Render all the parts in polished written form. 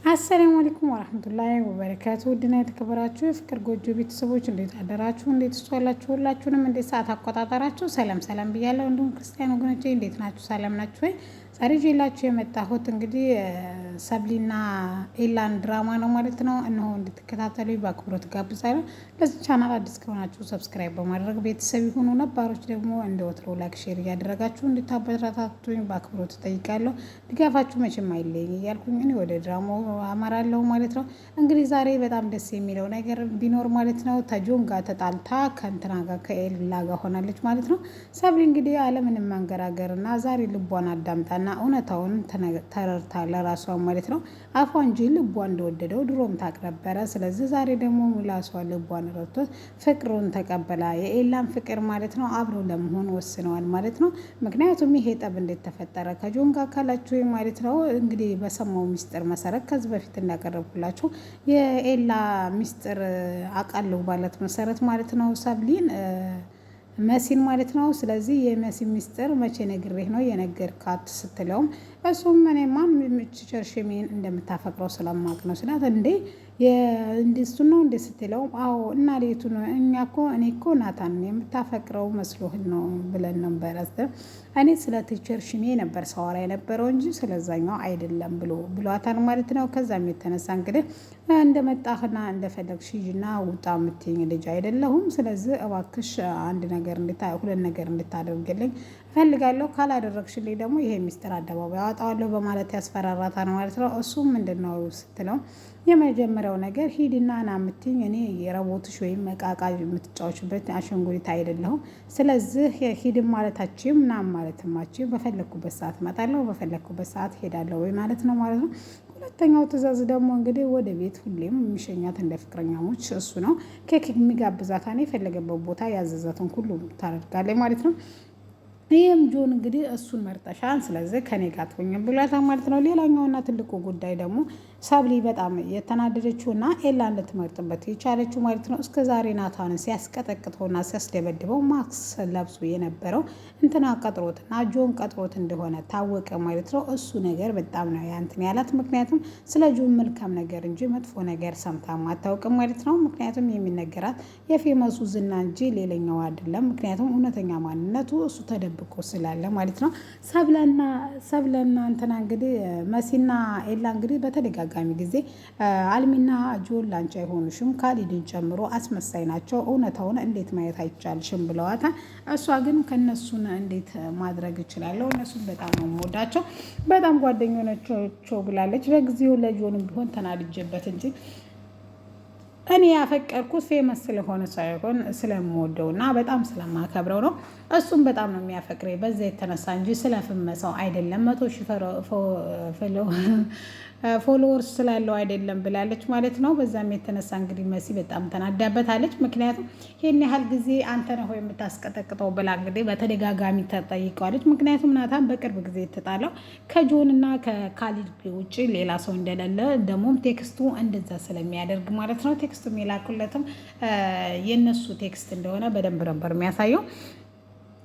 አሰላሙ አለይኩም ወራህመቱላሂ ወበረካቱ። ውድና የተከበራችሁ የፍቅር ጎጆ ቤተሰቦች እንዴት አደራችሁ? እንዴት ዋላችሁ? ሁላችሁንም እንዴት ሰዓት አቆጣጠራችሁ ሰላም ሰላም ብያለሁ። እንዲሁም ክርስቲያን ወገኖቼ እንዴት ናችሁ? ሰላም ናችሁ ወይ? ዛሬ ይዤላችሁ የመጣሁት እንግዲህ ሰብሊና ኤላን ድራማ ነው ማለት ነው። እነሆ እንድትከታተሉ በአክብሮት ጋብዛለሁ። ለዚህ ቻናል አዲስ ከሆናችሁ ሰብስክራይብ በማድረግ ቤተሰብ ይሁኑ። ነባሮች ደግሞ እንደ ወትሮ ላይክ፣ ሼር እያደረጋችሁ እንድታበረታቱኝ በአክብሮት እጠይቃለሁ። ድጋፋችሁ መቼም አይለኝ እያልኩኝ እኔ ወደ ድራማው አመራለሁ ማለት ነው። እንግዲህ ዛሬ በጣም ደስ የሚለው ነገር ቢኖር ማለት ነው ተጆን ጋር ተጣልታ ከእንትና ጋር ከኤላ ጋር ሆናለች ማለት ነው። ሰብሊ እንግዲህ አለምንም ማንገራገርና ዛሬ ልቧን አዳምጣና እውነታውን ተረድታ ለራሷ ማለት ነው አፏ እንጂ ልቧ እንደወደደው ድሮም ታቅ ነበረ። ስለዚህ ዛሬ ደግሞ ምላሷ ልቧን ረድቶት ፍቅሩን ተቀበላ የኤላን ፍቅር ማለት ነው አብረው ለመሆን ወስነዋል ማለት ነው። ምክንያቱም ይሄ ጠብ እንዴት ተፈጠረ ከጆን ጋር ካላችሁ ማለት ነው እንግዲህ በሰማው ሚስጥር መሰረት ከዚህ በፊት እንዳቀረብኩላችሁ የኤላ ሚስጥር አቃለው ባለት መሰረት ማለት ነው ሰብሊን መሲን ማለት ነው። ስለዚህ የመሲ ሚስጥር መቼ ነግሬህ ነው የነገርካት ስትለውም እሱም እኔ ማን ቸርሽሜን እንደምታፈቅረው ስለማቅ ነው ስላት እንዴ የእንዲሱ ነው እንደ ስትለው አዎ እና ሌቱ ነው እኔ እኮ ናታን የምታፈቅረው መስሎህን ነው ብለን ነበር። እኔ ስለ ቲቸር ሽሜ ነበር ሳወራ የነበረው እንጂ ስለዛኛው አይደለም ብሏታል ማለት ነው። ከዛም የተነሳ እንግዲህ እንደመጣህና እንደፈለግሽ ሂጂና ውጣ የምትይኝ ልጅ አይደለሁም። ስለዚህ እባክሽ ሁለት ነገር እንድታደርግልኝ እፈልጋለሁ። ካላደረግሽልኝ ደግሞ ይሄ ሚስጥር አደባባይ አወጣዋለሁ በማለት ያስፈራራታል ማለት ነው። እሱም ምንድነው ስትለው የመጀመሪያው ነገር ሂድና ና የምትይኝ እኔ የረቦትሽ ወይም መቃቃ የምትጫወችበት አሸንጉሊት አይደለሁም። ስለዚህ ሂድም ማለታችም ና ማለትማችም በፈለግኩበት ሰዓት እመጣለሁ፣ በፈለግኩበት ሰዓት ሄዳለሁ ወይ ማለት ነው ማለት ነው። ሁለተኛው ትዕዛዝ ደግሞ እንግዲህ ወደ ቤት ሁሌም የሚሸኛት እንደ ፍቅረኛሞች እሱ ነው። ኬክ የሚጋብዛት የፈለገበት ቦታ ያዘዛትን ሁሉ ታደርጋለች ማለት ነው። ይህም ጆን እንግዲህ እሱን መርጠሻል፣ ስለዚህ ከኔ ጋር ትሆኝም ብሏታል ማለት ነው። ሌላኛውና ትልቁ ጉዳይ ደግሞ ሰብሊ በጣም የተናደደችውና ኤላን ልትመርጥበት የቻለችው ማለት ነው እስከ ዛሬ ናታንን ሲያስቀጠቅጠውና ሲያስደበድበው ማክስ ለብሶ የነበረው እንትና ቀጥሮትና ጆን ቀጥሮት እንደሆነ ታወቀ ማለት ነው። እሱ ነገር በጣም ነው ያንትን ያላት፣ ምክንያቱም ስለ ጆን መልካም ነገር እንጂ መጥፎ ነገር ሰምታ አታውቅም ማለት ነው። ምክንያቱም የሚነገራት የፌመሱ ዝና እንጂ ሌላኛው አይደለም። ምክንያቱም እውነተኛ ማንነቱ እሱ ተደብቆ ስላለ ማለት ነው። ሰብለና እንትና እንግዲህ መሲና ኤላ እንግዲህ በተደጋጋሚ ጊዜ አልሚና ጆን ላንቺ አይሆኑሽም ካሊድን ጨምሮ አስመሳይ ናቸው፣ እውነታውን እንዴት ማየት አይቻልሽም ብለዋታል። እሷ ግን ከነሱን እንዴት ማድረግ እችላለሁ፣ እነሱን በጣም ነው የምወዳቸው፣ በጣም ጓደኞቻቸው ብላለች። በጊዜው ለጆንም ቢሆን ተናድጄበት እንጂ እኔ ያፈቀርኩት ፌመስ ስለሆነ ሳይሆን ስለምወደው እና በጣም ስለማከብረው ነው። እሱም በጣም ነው የሚያፈቅረኝ በዛ የተነሳ እንጂ ስለፍመሰው አይደለም፣ 100,000 ፎሎወርስ ስላለው አይደለም ብላለች ማለት ነው። በዛም የተነሳ እንግዲህ መሲ በጣም ተናዳበታለች። ምክንያቱም ይህን ያህል ጊዜ አንተ ነህ የምታስቀጠቅጠው ብላ እንግዲህ በተደጋጋሚ ተጠይቀዋለች። ምክንያቱም ናታን በቅርብ ጊዜ የተጣለው ከጆንና ከካሊድ ውጭ ሌላ ሰው እንደሌለ ደግሞም ቴክስቱ እንደዛ ስለሚያደርግ ማለት ነው። ቴክስቱ የሚላኩለትም የነሱ ቴክስት እንደሆነ በደንብ ነበር የሚያሳየው።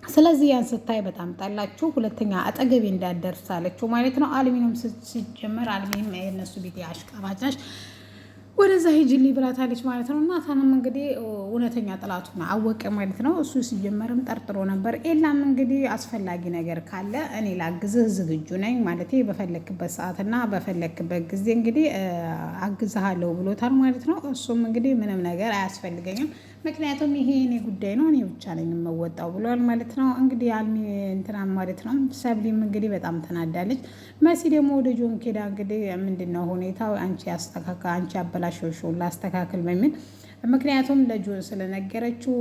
ስለዚህ ያን ስታይ በጣም ጠላችሁ። ሁለተኛ አጠገቤ እንዳደርስ አለችው ማለት ነው። አልሚንም ሲጀመር አልሚንም የነሱ ቤት አሽቃባጭ ነች፣ ወደዛ ሂጂልኝ ብላታለች ማለት ነው። ናታንም እንግዲህ እውነተኛ ጥላቱን አወቀ ማለት ነው። እሱ ሲጀመርም ጠርጥሮ ነበር። ኤላም እንግዲህ አስፈላጊ ነገር ካለ እኔ ላግዝህ ዝግጁ ነኝ ማለት በፈለክበት ሰዓትና በፈለክበት ጊዜ እንግዲህ አግዝሃለሁ ብሎታል ማለት ነው። እሱም እንግዲህ ምንም ነገር አያስፈልገኝም ምክንያቱም ይሄ እኔ ጉዳይ ነው፣ እኔ ብቻ ነኝ የምወጣው ብሏል ማለት ነው። እንግዲህ አልሚ እንትና ማለት ነው። ሰብሊም እንግዲህ በጣም ተናዳለች። መሲ ደግሞ ወደ ጆን ኬዳ እንግዲህ ምንድነው ሁኔታው አንቺ አበላሽው ላስተካክል በሚል ምክንያቱም ለጆን ስለነገረችው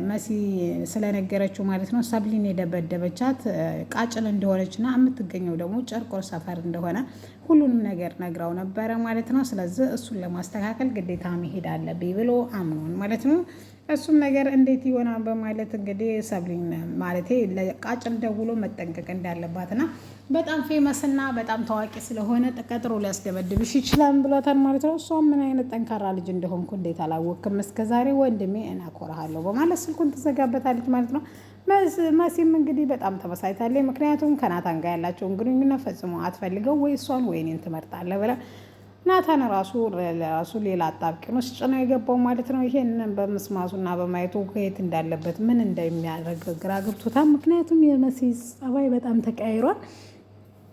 መሲ ስለነገረችው ማለት ነው ሰብሊን የደበደበቻት ቃጭል እንደሆነችና የምትገኘው ደግሞ ጨርቆር ሰፈር እንደሆነ ሁሉንም ነገር ነግራው ነበረ ማለት ነው። ስለዚህ እሱን ለማስተካከል ግዴታ መሄድ አለብኝ ብሎ አምኗል ማለት ነው። እሱም ነገር እንዴት ይሆናል በማለት እንግዲህ ሰብሊን ማለቴ ለቃጭል ደውሎ መጠንቀቅ እንዳለባትና በጣም ፌመስና በጣም ታዋቂ ስለሆነ ቀጥሮ ሊያስደበድብሽ ይችላል ብሏታል ማለት ነው። እሷም ምን አይነት ጠንካራ ልጅ እንደሆንኩ እንዴት አላወቅም እስከዛሬ ወንድሜ እናኮራሃለሁ በማለት ስልኩን ትዘጋበታለች ማለት ነው። መሲም እንግዲህ በጣም ተበሳጭታለች። ምክንያቱም ከናታን ጋር ያላቸውን ግንኙነት ፈጽሞ አትፈልገው ወይ እሷን ወይ እኔን ትመርጣለህ ብላ ናታን ራሱ ሌላ አጣብቂኝ ውስጥ ነው የገባው ማለት ነው። ይሄንን በመስማቱና በማየቱ ከየት እንዳለበት ምን እንደሚያደርግ ግራ ገብቶታል። ምክንያቱም የመሲ ጸባይ በጣም ተቀያይሯል።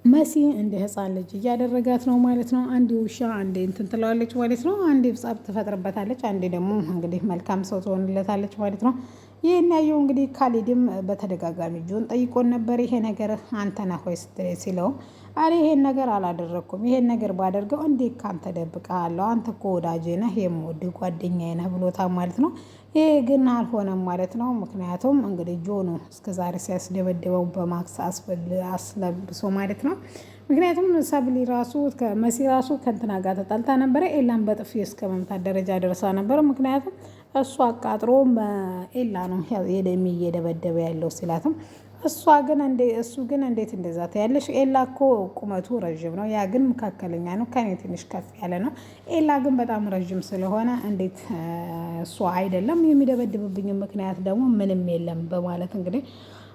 መሲ እንደ ህፃን ልጅ እያደረጋት ነው ማለት ነው። አንዴ ውሻ አንዴ እንትን ትለዋለች ማለት ነው። አንዴ ጸብ ትፈጥርበታለች፣ አንዴ ደግሞ እንግዲህ መልካም ሰው ትሆንለታለች ማለት ነው። ይህን ያየው እንግዲህ ካሊድም በተደጋጋሚ ጆን ጠይቆን ነበር። ይሄ ነገር አንተ ነህ ወይ ሲለውም አሬ ይሄን ነገር አላደረግኩም፣ ይሄን ነገር ባደርገው እንዴት ካንተ ደብቃለሁ? አንተ እኮ ወዳጄ ነህ፣ የምወድህ ጓደኛዬ ነህ ብሎታል ማለት ነው። ይሄ ግን አልሆነም ማለት ነው። ምክንያቱም እንግዲህ ጆኑ እስከዛሬ ሲያስደበድበው በማክስ አስለብሶ ማለት ነው። ምክንያቱም ሰብሊ ራሱ መሲ ራሱ ከእንትና ጋር ተጣልታ ነበረ። ኤላን በጥፊ እስከ መምታት ደረጃ ደርሳ ነበረ። ምክንያቱም እሱ አቃጥሮ ኤላ ነው እየደበደበ ያለው ሲላትም እሱ ግን እንዴት እንደዛ ታያለሽ? ኤላ እኮ ቁመቱ ረዥም ነው፣ ያ ግን መካከለኛ ነው፣ ከኔ ትንሽ ከፍ ያለ ነው። ኤላ ግን በጣም ረዥም ስለሆነ እንዴት እሱ አይደለም የሚደበድብብኝ ምክንያት ደግሞ ምንም የለም በማለት እንግዲህ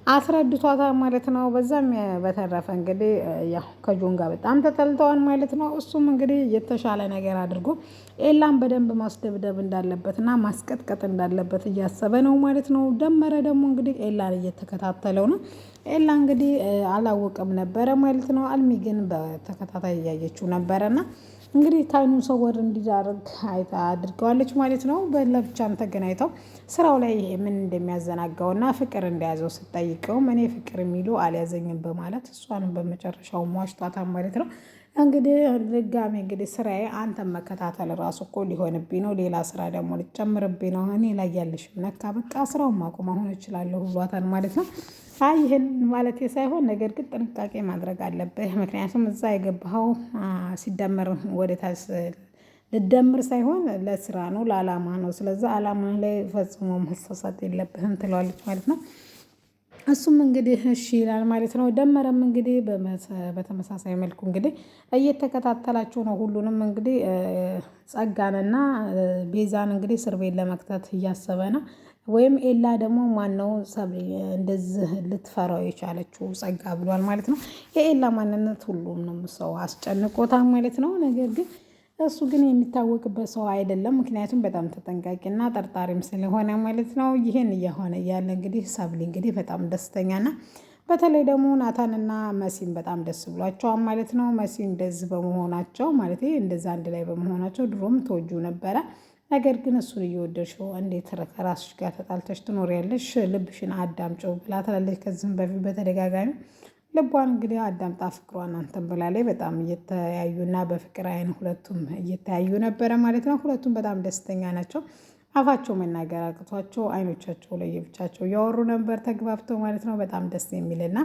አስረድቷታል ማለት ነው። በዛም በተረፈ እንግዲህ ያው ከጆን ጋር በጣም ተጠልተዋል ማለት ነው። እሱም እንግዲህ የተሻለ ነገር አድርጎ ኤላን በደንብ ማስደብደብ እንዳለበትና ማስቀጥቀጥ እንዳለበት እያሰበ ነው ማለት ነው። ደመረ ደግሞ እንግዲህ ኤላን እየተከታተለው ነው። ኤላ እንግዲህ አላወቀም ነበረ ማለት ነው። አልሚ ግን በተከታታይ እያየችው ነበረና እንግዲህ ከአይኑ ሰወር እንዲዳርግ አድርገዋለች ማለት ነው። ለብቻም ተገናኝተው ስራው ላይ ምን እንደሚያዘናጋውና ፍቅር እንደያዘው ስጠይቀውም እኔ ፍቅር የሚሉ አልያዘኝም በማለት እሷንም በመጨረሻው ሟሽቷታል ማለት ነው። እንግዲህ ድጋሜ እንግዲህ ስራዬ አንተን መከታተል ራሱ እኮ ሊሆንብኝ ነው፣ ሌላ ስራ ደግሞ ልጨምርብኝ ነው፣ እኔ ላይ ያለሽም ነካ በቃ ስራውን ማቆም አሁን እችላለሁ ብሏታል ማለት ነው። አይ ይህን ማለት ሳይሆን ነገር ግን ጥንቃቄ ማድረግ አለብህ። ምክንያቱም እዛ የገባኸው ሲደመር ወደታች ልደምር ሳይሆን ለስራ ነው፣ ለአላማ ነው። ስለዚህ አላማ ላይ ፈጽሞ መሳሳት የለብህም ትለዋለች ማለት ነው። እሱም እንግዲህ እሺ ይላል ማለት ነው። ደመረም እንግዲህ በተመሳሳይ መልኩ እንግዲህ እየተከታተላቸው ነው ሁሉንም እንግዲህ ጸጋንና ቤዛን እንግዲህ እስር ቤት ለመክተት እያሰበ ነው። ወይም ኤላ ደግሞ ማነው ሰብሊ እንደዚህ ልትፈራው የቻለችው ጸጋ ብሏል ማለት ነው። የኤላ ማንነት ሁሉም ነው ሰው አስጨንቆታል ማለት ነው። ነገር ግን እሱ ግን የሚታወቅበት ሰው አይደለም። ምክንያቱም በጣም ተጠንቃቂና ጠርጣሪም ስለሆነ ማለት ነው። ይህን እየሆነ እያለ እንግዲህ ሰብሊ እንግዲህ በጣም ደስተኛና በተለይ ደግሞ ናታንና መሲን በጣም ደስ ብሏቸዋል ማለት ነው። መሲ እንደዚህ በመሆናቸው ማለት እንደዛ አንድ ላይ በመሆናቸው ድሮም ተወጁ ነበረ። ነገር ግን እሱን እየወደድሽው እንዴት ከራስሽ ጋር ተጣልተሽ ትኖሪያለሽ? ልብሽን አዳምጪው ብላ ትላለች። ከዚህም በፊት በተደጋጋሚ ልቧን እንግዲህ አዳምጣ ፍቅሯን አንተን ብላለች። በጣም እየተያዩና በፍቅር አይን ሁለቱም እየተያዩ ነበረ ማለት ነው። ሁለቱም በጣም ደስተኛ ናቸው። አፋቸው መናገር አቅቷቸው አይኖቻቸው ለየብቻቸው እያወሩ ነበር ተግባብተው ማለት ነው። በጣም ደስ የሚልና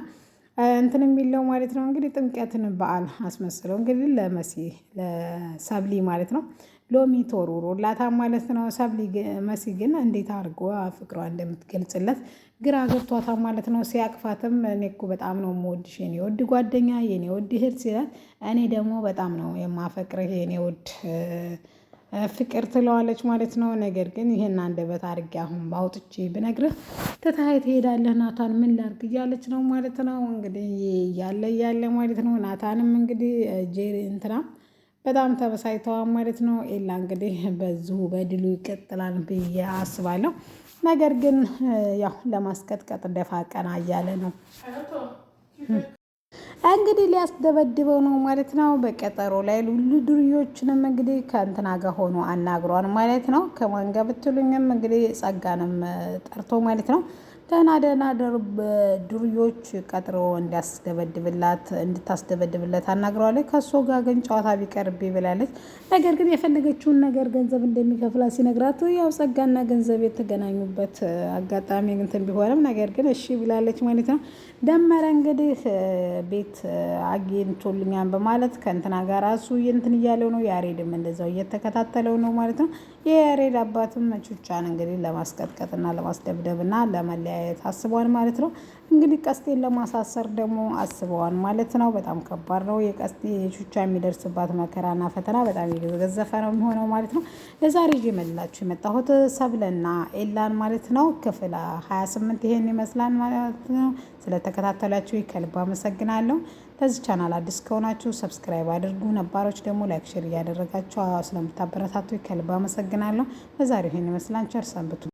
እንትን የሚለው ማለት ነው። እንግዲህ ጥምቀትን በዓል አስመስለው እንግዲህ ለሰብሊ ማለት ነው ሎሚ ተወርውሮላታ ማለት ነው። መሲ ግን እንዴት አድርጎ ፍቅሯ እንደምትገልጽለት ግራ ገብቷታ ማለት ነው። ሲያቅፋትም እኔ እኮ በጣም ነው የምወድሽ የኔ ውድ ጓደኛ፣ የኔ ውድ እህት ሲላት እኔ ደግሞ በጣም ነው የማፈቅርህ የኔ ውድ ፍቅር ትለዋለች ማለት ነው። ነገር ግን ይሄን አንደበት አድርጌ አሁን ባውጥቼ ብነግርህ ትተኸኝ ትሄዳለህ ናታን፣ ምን ላድርግ እያለች ነው ማለት ነው። እንግዲህ እያለ ማለት ነው። ናታንም እንግዲህ ጄሪ እንትና በጣም ተበሳጭተዋል ማለት ነው። ኤላ እንግዲህ በዚሁ በድሉ ይቀጥላል ብዬ አስባለሁ። ነገር ግን ያው ለማስቀጥቀጥ ደፋ ቀና እያለ ነው። እንግዲህ ሊያስደበድበው ነው ማለት ነው። በቀጠሮ ላይ ሉሉ ዱርዮችንም እንግዲህ ከእንትና ጋር ሆኖ አናግሯን ማለት ነው። ከማን ጋር ብትሉኝም እንግዲህ ጸጋንም ጠርቶ ማለት ነው። ደህና ዱርዮች ቀጥሮ እንድታስደበድብለት አናግረዋለች። ከእሱ ጋር ግን ጨዋታ ቢቀርብ ብላለች። ነገር ግን የፈለገችውን ነገር ገንዘብ እንደሚከፍላት ሲነግራት ያው ጸጋና ገንዘብ የተገናኙበት አጋጣሚ እንትን ቢሆንም ነገር ግን እሺ ብላለች ማለት ነው። ደመረ እንግዲህ ቤት አግኝቶልኛል በማለት ከእንትና ጋር ራሱ እንትን እያለው ነው። ያሬድም እንደዛው እየተከታተለው ነው ማለት ነው። የያሬድ አባትም ቹቻን እንግዲህ ለማስቀጥቀጥና ለማስደብደብና ለመለያ ለማለያየት አስበዋል ማለት ነው። እንግዲህ ቀስቴን ለማሳሰር ደግሞ አስበዋል ማለት ነው። በጣም ከባድ ነው። የቀስቴ የቹቻ የሚደርስባት መከራና ፈተና በጣም የገዘፈ ነው የሚሆነው ማለት ነው። ለዛሬ ይዤላችሁ የመጣሁት ሰብለና ኤላን ማለት ነው ክፍል 28 ይሄን ይመስላል ማለት ነው። ስለተከታተላችሁ ከልብ አመሰግናለሁ። ለዚህ ቻናል አዲስ ከሆናችሁ ሰብስክራይብ አድርጉ። ነባሮች ደግሞ ላይክ ሼር እያደረጋችሁ ስለምታበረታቱ ከልብ አመሰግናለሁ። ለዛሬ ይሄን ይመስላል። ቸር ሰንብቱ።